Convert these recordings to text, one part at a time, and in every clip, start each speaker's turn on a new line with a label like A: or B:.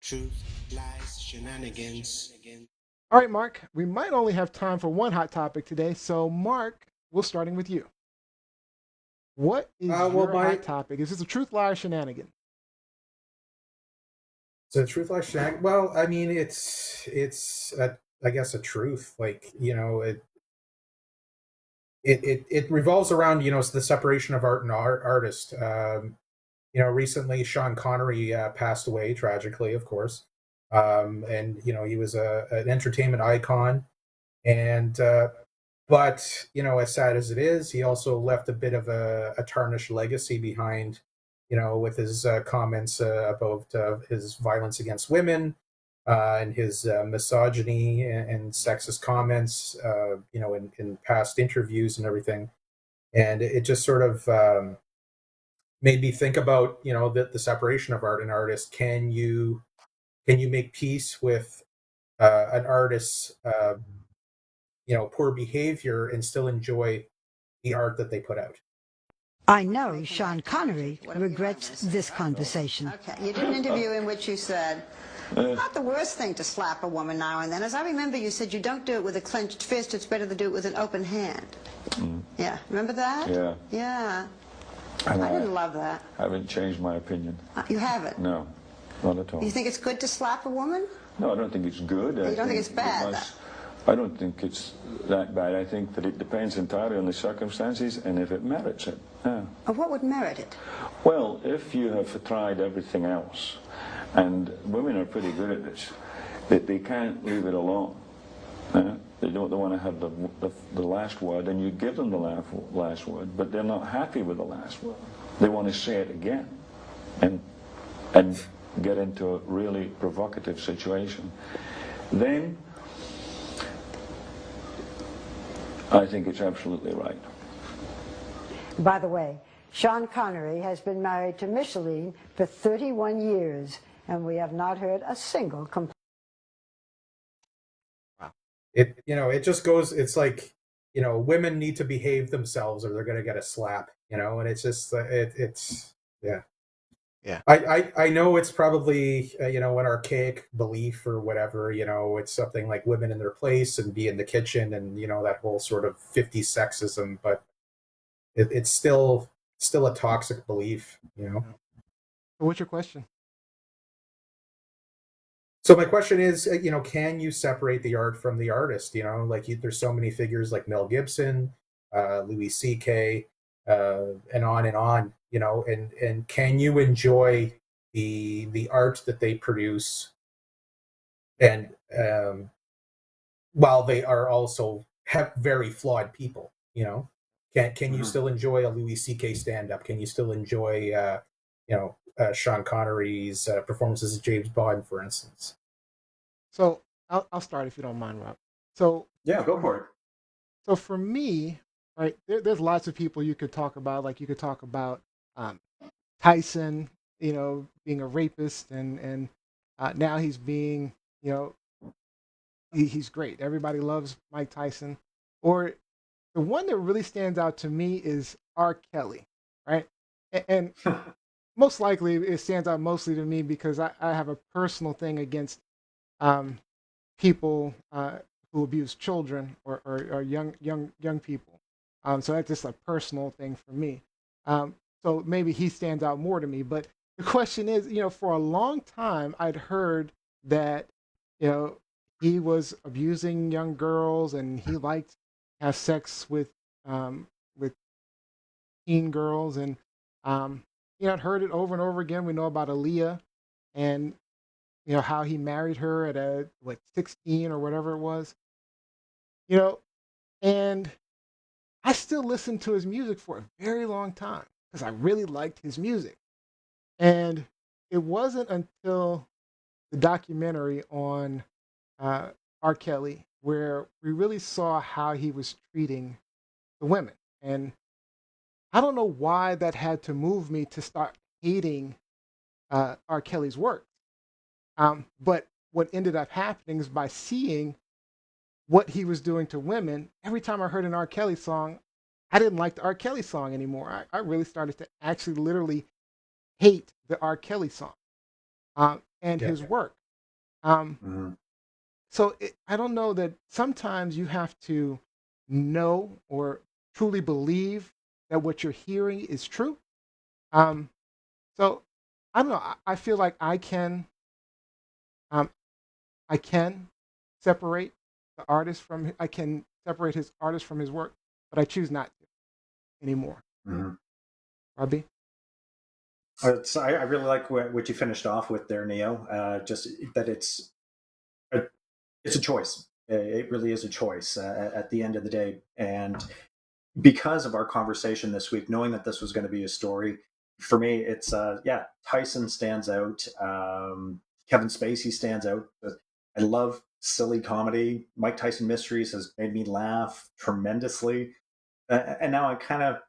A: Truth, lies, shenanigans.
B: All right, Mark, we might only have time for one hot topic today. So, Mark, we're starting with you. What is
C: Well,
B: your hot
C: my
B: topic? Is this a truth, lie, or shenanigan?
C: so truth lies shenanigans. Well, I mean, I guess a truth. Like it revolves around the separation of art and artist. Recently Sean Connery passed away tragically, of course, and he was an entertainment icon, and but as sad as it is, he also left a bit of a tarnished legacy behind, with his comments about his violence against women, and his misogyny and sexist comments, in past interviews and everything. And it just sort of made me think about the separation of art and artist. Can you make peace with an artist's poor behavior and still enjoy the art that they put out?
D: I know Sean Connery regrets this conversation.
E: Okay, you did an interview in which you said, not the worst thing to slap a woman now and then. As I remember, you said you don't do it with a clenched fist, it's better to do it with an open hand. Yeah, remember that?
F: Yeah.
E: Yeah.
F: And
E: I didn't love that.
F: I haven't changed my opinion.
E: You haven't?
F: No, not at all.
E: You think it's good to slap a woman?
F: No, I don't think it's good.
E: You don't think it's bad?
F: I don't think it's that bad. I think that it depends entirely on the circumstances and if it merits it. Yeah.
E: What would merit it?
F: Well, if you have tried everything else, and women are pretty good at this, they can't leave it alone. They don't want to have the last word, and you give them the last word, but they're not happy with the last word. They want to say it again, and get into a really provocative situation. Then I think it's absolutely right.
D: By the way, Sean Connery has been married to Micheline for 31 years, and we have not heard a single complaint.
C: It just goes. It's like, women need to behave themselves or they're going to get a slap. And it's just it's yeah.
B: Yeah.
C: I know it's probably an archaic belief or whatever. It's something like women in their place and be in the kitchen, and that whole sort of 50s sexism. But it's still a toxic belief.
B: So what's your question?
C: So my question is, can you separate the art from the artist? There's so many figures like Mel Gibson, Louis C.K., and on and on. And can you enjoy the art that they produce, and while they are also have very flawed people? Can you still enjoy a Louis C.K. stand up? Can you still enjoy Sean Connery's performances as James Bond, for instance?
B: So I'll start if you don't mind, Rob. So
G: Yeah, go for it.
B: so for me, right, there's lots of people you could talk about. Like you could talk about Tyson, being a rapist, and now he's being, he's great. Everybody loves Mike Tyson. Or the one that really stands out to me is R. Kelly, right? And most likely it stands out mostly to me because I have a personal thing against people who abuse children or young people. So that's just a personal thing for me. So maybe he stands out more to me. But the question is, for a long time, I'd heard that, he was abusing young girls and he liked to have sex with teen girls. And, I'd heard it over and over again. We know about Aaliyah and, how he married her at 16 or whatever it was, you know, and I still listened to his music for a very long time because I really liked his music. And it wasn't until the documentary on R. Kelly where we really saw how he was treating the women. And I don't know why that had to move me to start hating R. Kelly's work. But what ended up happening is by seeing what he was doing to women, every time I heard an R. Kelly song, I didn't like the R. Kelly song anymore. I really started to actually literally hate the R. Kelly song. and
C: Yeah.
B: his work. Um,
G: Hmm.
B: so I don't know that sometimes you have to know or truly believe that what you're hearing is true. Um, so I don't know. I feel like um, I can separate the artist from I can separate his artist from his work, but I choose not to anymore.
G: Hmm.
B: Robbie?
G: I really like what you finished off with there, Neo. Just that a, it's a choice. It really is a choice at the end of the day. And because of our conversation this week, knowing that this was going to be a story, for me, it's yeah, Tyson stands out. Kevin Spacey stands out. I love silly comedy. Mike Tyson Mysteries has made me laugh tremendously. And now I kind of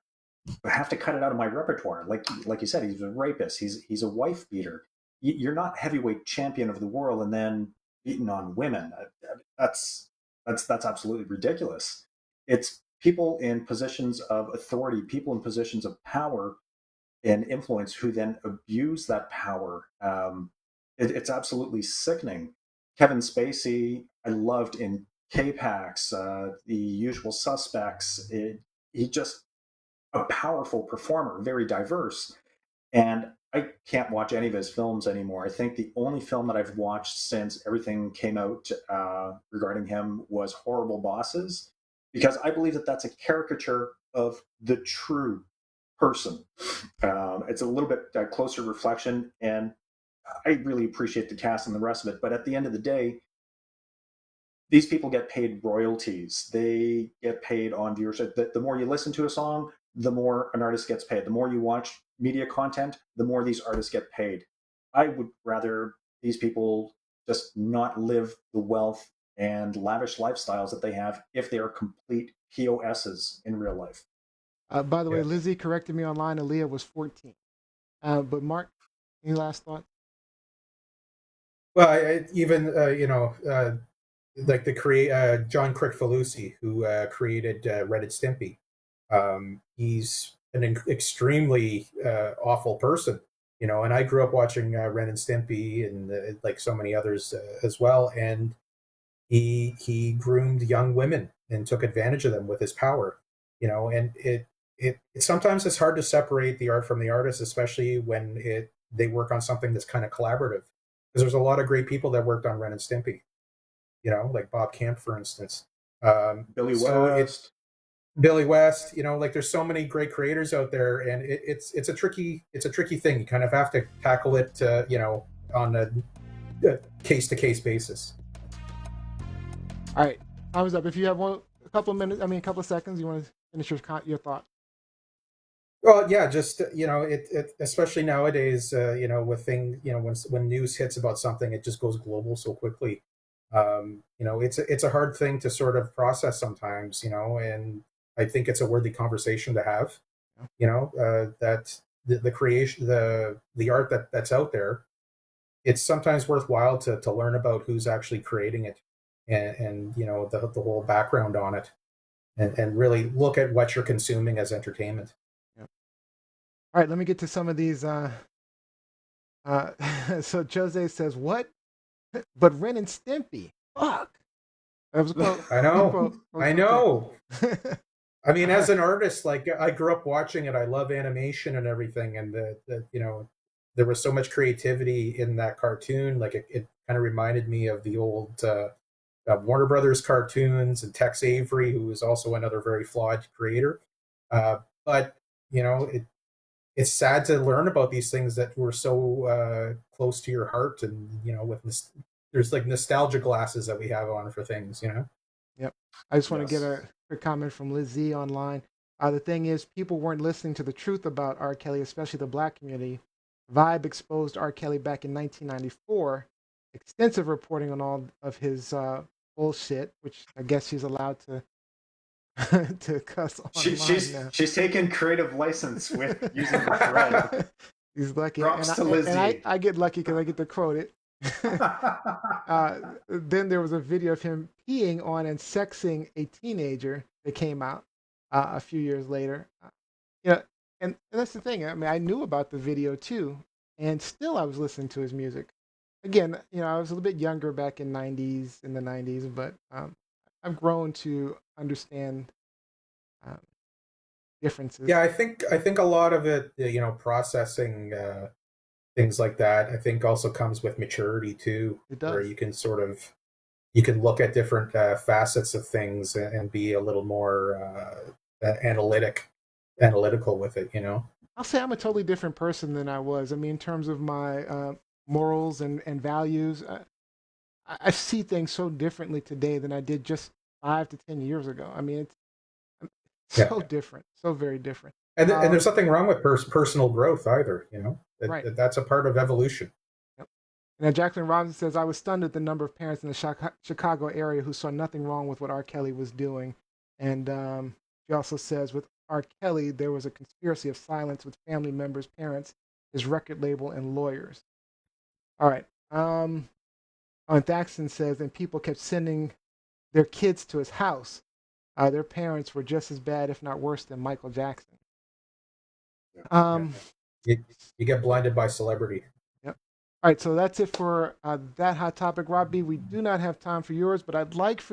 G: have to cut it out of my repertoire. Like you said, he's a rapist. He's a wife beater. You're not heavyweight champion of the world and then beating on women. That's that's absolutely ridiculous. It's people in positions of authority, people in positions of power and influence who then abuse that power. It's absolutely sickening. Kevin Spacey, I loved in K-Pax, The Usual Suspects. He just a powerful performer, very diverse. And I can't watch any of his films anymore. I think the only film that I've watched since everything came out regarding him was Horrible Bosses, because I believe that that's a caricature of the true person. It's a little bit closer reflection, and I really appreciate the cast and the rest of it. But at the end of the day, these people get paid royalties. They get paid on viewership. The more you listen to a song, the more an artist gets paid. The more you watch media content, the more these artists get paid. I would rather these people just not live the wealth and lavish lifestyles that they have if they are complete POSs in real life.
B: By the way,
C: Yeah.
B: Lizzie corrected me online. Aaliyah was 14. But Mark, any last thoughts?
C: Well, even like the create John Crickfalusi, who created Red and Stimpy. He's an extremely awful person, and I grew up watching Ren and Stimpy and like so many others as well. And he groomed young women and took advantage of them with his power, and it sometimes it's hard to separate the art from the artist, especially when they work on something that's kind of collaborative. Because there's a lot of great people that worked on Ren and Stimpy, like Bob Camp, for instance.
G: Billy
C: So
G: West.
C: Billy West, like there's so many great creators out there, and it's a tricky thing. You kind of have to tackle it, on a case to case basis.
B: All right, time's up. If you have a couple of minutes, a couple of seconds, you want to finish your thought.
C: Well, yeah, just it especially nowadays, with thing, when news hits about something, it just goes global so quickly. It's a hard thing to sort of process sometimes, and I think it's a worthy conversation to have. That the creation, the art that's out there, it's sometimes worthwhile to learn about who's actually creating it, and the whole background on it, and really look at what you're consuming as entertainment.
B: Yeah. All right, let me get to some of these. So Jose says, "What? But Ren and Stimpy? Fuck." That was a quote.
C: I know.
B: Quote.
C: I know. I mean, as an artist, like I grew up watching it. I love animation and everything, and there was so much creativity in that cartoon. Like it kind of reminded me of the old Warner Brothers cartoons and Tex Avery, who was also another very flawed creator. But it's sad to learn about these things that were so close to your heart, and there's like nostalgia glasses that we have on for things.
B: Yep. I just want to
G: Yes.
B: get a quick comment from Liz Z online. The thing is, people weren't listening to the truth about R. Kelly, especially the black community. Vibe exposed R. Kelly back in 1994. Extensive reporting on all of his bullshit, which I guess she's allowed to to cuss online now.
G: She's taken creative license with using the thread.
B: He's lucky.
G: Props to
B: And
G: Lizzie.
B: I get lucky because I get to quote it. Then there was a video of him peeing on and sexing a teenager that came out a few years later. And that's the thing. I knew about the video too, and still I was listening to his music. again, I was a little bit younger back in the '90s, but I've grown to understand um, differences.
C: Yeah, I think a lot of it, processing things like that, I think also comes with maturity too,
B: It
C: where
B: does.
C: you can look at different facets of things and be a little more analytical with it.
B: I'll say I'm a totally different person than I was. I mean, in terms of my morals and values, I see things so differently today than I did just 5 to 10 years ago. I mean, it's
C: Yeah,
B: so different, so very different.
C: and
B: Um,
C: there's nothing wrong with personal growth either.
B: right.
C: That's a part of evolution.
B: Yep. Now, Jacqueline Robinson says, I was stunned at the number of parents in the Chicago area who saw nothing wrong with what R. Kelly was doing. And she also says, with R. Kelly, there was a conspiracy of silence with family members, parents, his record label, and lawyers. All right. Thaxton says, and people kept sending their kids to his house. Their parents were just as bad, if not worse, than Michael Jackson.
C: Yeah.
B: Um,
C: You get blinded by celebrity.
B: yep. All right, so that's it for that hot topic, Rob B. We do not have time for yours, but I'd like for